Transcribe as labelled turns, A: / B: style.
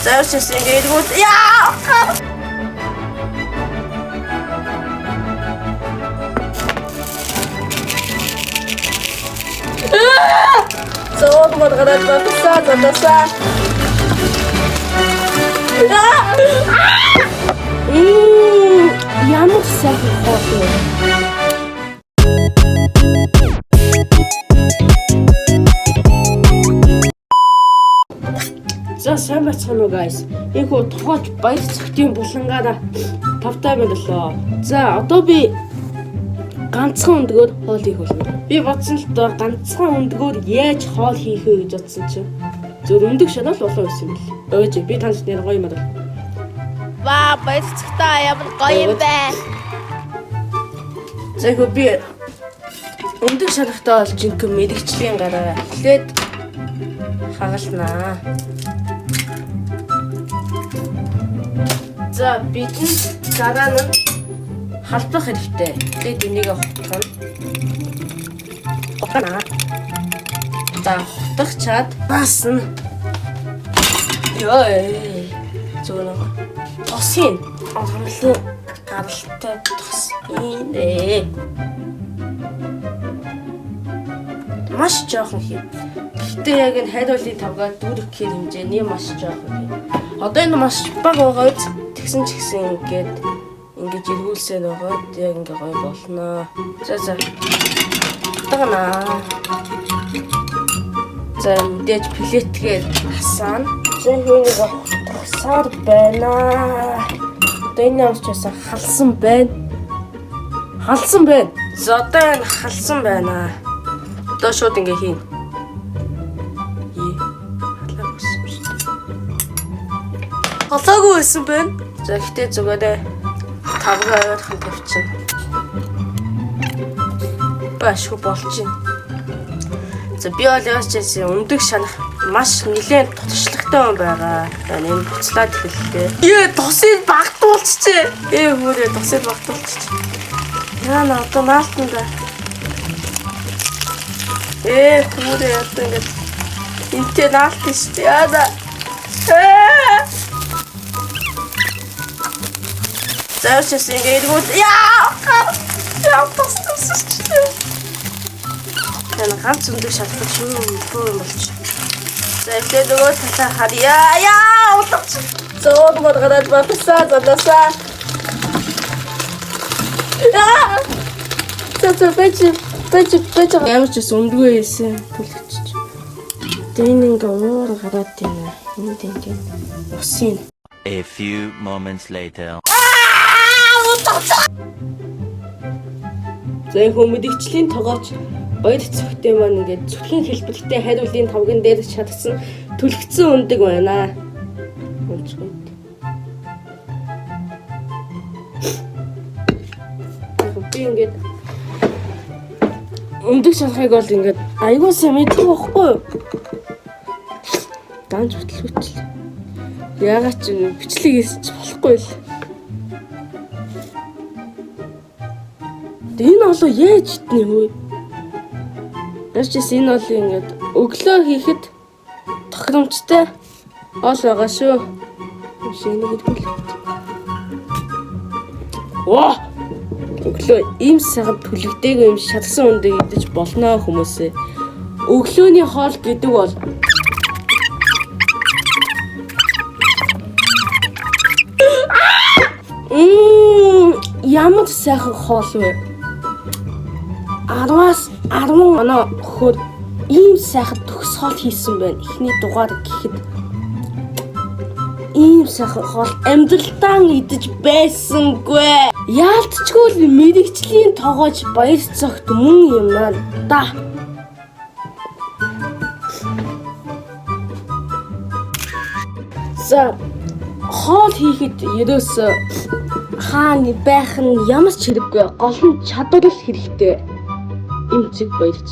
A: Зайвчаас ингээд гүт яа. Зоод модгараад батсаа задасаа. Ямар сайхан хоол. За сайн байцгаана уу guys. Ийхүү тухайч баяр цогтын булангаа тавтай байлаа. За одоо би ганцхан өндгөөр хоол хийх болно. Би бодсон л доо ганцхан өндгөөр яаж хоол хийх вэ гэж бодсон чинь зөв өндөг шанал болоо байсан юм бэл. Өөж би танд нэр гоё юм аа.
B: Ваа, баяр цогтой ямар гоё юм бэ.
A: За ихөө би өндөг шанахтай болж инкэм мэрэгчлийн гараа эхлээд хагалнаа. За бидний дараа нь халдах хэрэгтэй. Тэгээд энийг хутгана. Хутгана. За хутгах чад бас нь ёо зөвнө. Тосын амгалан гаралтай тос инээ. Маш жоохон хий. Гэтэ яг энэ хайруулын тавгаад дүүрэх гэх хэмжээний маш жоохон хий. Одоо энэ маш бага байгаа үз. Тэгсэн ч гэсэн ингээд эргүүлсээр байгаа. Яг ингээ гоё болно. За. Тагнаа. За мэдээж плетгээд хасаана. За хүнийг хасаар байна. Одоо энэ авчаасаа халсан байна. Халсан байна. За одоо энэ халсан байна. Одоо шууд ингээ хийн. Халаагүй байсан байна. За ихтэй зүгээрээ тавгаа аваад хамт тавьчихна. Башгүй болж байна. За би бол яачаасан өндөг шанах маш нэлээд тутагчлагтай юм байгаа. Энэ буцлаад эхэллээ. Тосыг багтуулчихжээ. Хөрөө тосыг багтуулчих. Яна одоо наалтанда. Хөрөө одоо ингээд энтэй наалт шүү. Яна. Зайвчаас ингээд гүт яа тосчихсон. Яна ганц өндөг шалгах шүү юм болж. За эхлээд нөгөө талаа харъя. Удаач. Зоод модгараад батсаа задасаа. За бэж ямар ч ус өндгөө хийсэн төлөвчж. Дэн ингээ уур гараад байна. Энд ингээ усын.
C: A few moments later.
A: За энэ хүмүүдэгчлийн тогооч баяр цогтой маань ингээд зүтгэн хэлбэртэй хариулын тавган дээр чадсан түлхсэн өндөг байна. Унцгүй. Би ингээд өндөг шалхайг бол ингээд айгуу сайн мэдэх байхгүй юу? Данж хөтлөвчлээ. Яагаад ч бичлэг хийсч болохгүй л. Энэ олоо яаж итнэ хөө? Яшчис энэ бол ингээд өглөө хийхэд тохиромжтой ол байгаа шүү. Шинийг хэлбэл. Ваа! Өглөө ийм сайхан түлэгдээгүй юм шатсан өндөг идэж болно хүмүүсээ. Өглөөний хоол гэдэг бол ямар сайхан хоол вэ? 10-аас 10 оноо өгөхөөр ийм сайхан төгс хоол хийсэн байна. Эхний дугаар гэхэд ийм сайхан хоол амьдралдаа идэж байсангүй. Яалтчгүй л мэрэгчлийн тогооч баяр цогт мөн юм аа да. За хоол хийхэд ерөөсөө хааны байх нь ямар ч хэрэггүй. Гол нь чадвар л хэрэгтэй. Имцэг баярц.